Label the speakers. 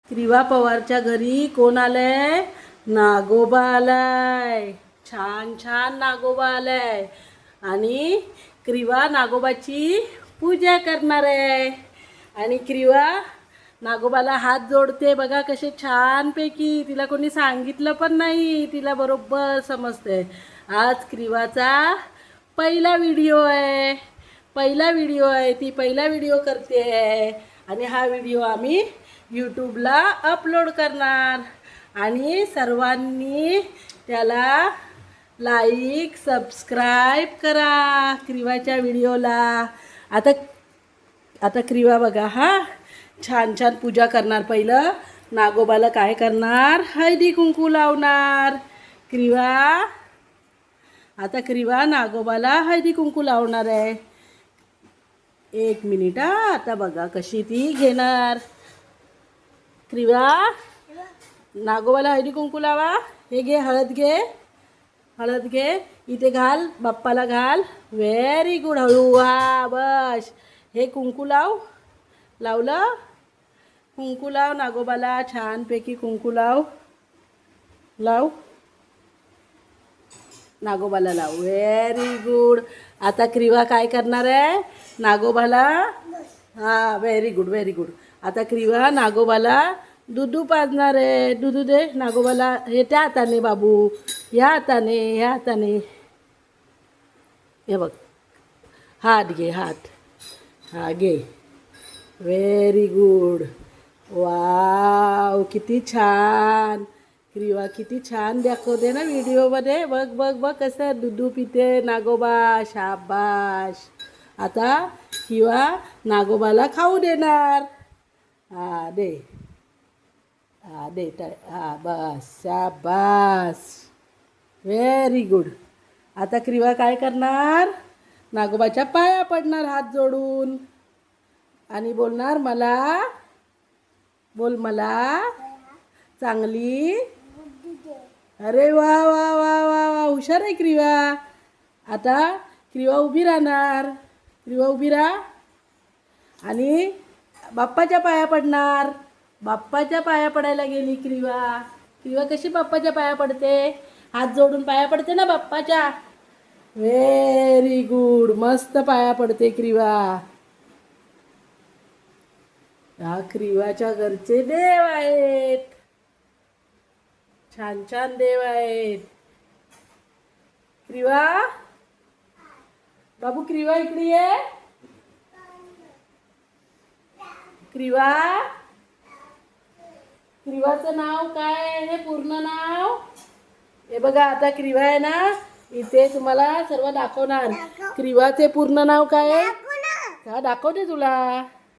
Speaker 1: क्रिवा पवारच्या घरी कोण आलंय? नागोबा आलाय. छान छान नागोबा आलाय आणि क्रिवा नागोबाची पूजा करणार आहे. आणि क्रिवा नागोबाला हात जोडते बघा कसे छानपैकी. तिला कोणी सांगितलं पण नाही, तिला बरोबर समजते. आज क्रिवाचा पहिला व्हिडिओ आहे. ती पहिला व्हिडिओ करते आहे आणि हा व्हिडिओ आम्ही यूट्यूबला अपलोड करणार आणि सर्वांनी त्याला लाईक सबस्क्राईब करा क्रिवाच्या व्हिडिओला. आता आता क्रिवा बघा हा छान छान पूजा करणार. पहिलं नागोबाला काय करणार? हळदी कुंकू लावणार. आता क्रिवा नागोबाला हळदी कुंकू लावणार आहे. 1 मिनिट आता बघा कशी ती घेणार. क्रिवा नागोबाला हळदी कुंकू लावा. हे घे हळद घे इथे घाल, बाप्पाला घाल. Very good. हळू हा बस. हे कुंकू लावलं. कुंकू लाव नागोबाला छानपैकी. कुंकू लाव नागोबाला लाव. Very good. आता क्रिवा काय करणार आहे? नागोबाला व्हेरी गुड. आता क्रिवा नागोबाला दूध पाजणार आहे. दूध दे नागोबाला. हे त्या हाताने बाबू, ह्या हाताने हे बघ. हात घे. हा घे. Very good. वाव किती छान. क्रिवा किती छान दाखवते ना व्हिडिओमध्ये. बघ कसं दूध पिते नागोबा. शाबाश. आता क्रिवा नागोबाला खाऊ देणार. दे बस शाबास. Very good. आता क्रिवा काय करणार? नागोबाच्या पाया पडणार हात जोडून आणि बोलणार मला चांगली. अरे वा वा वा वा वा हुशार आहे क्रिवा. आता क्रिवा उभी राहणार. उभी राहा आणि बाप्पाच्या पाया पडणार. बाप्पाच्या पाया पडायला गेली क्रिवा कशी बाप्पाच्या पाया पडते? हात जोडून पाया पडते ना बाप्पाच्या. Very good. मस्त पाया पडते क्रिवा. हा क्रिवाच्या घरचे देव आहेत. छान छान देव आहेत. क्रिवा बाबू, क्रिवा इकडे ये. क्रिवाचं नाव काय आहे? पूर्ण नाव हे बघा. आता क्रिवा आहे ना, इथे तुम्हाला सर्व दाखवणार. क्रिवाचे पूर्ण नाव काय आहे? दाखवते तुला.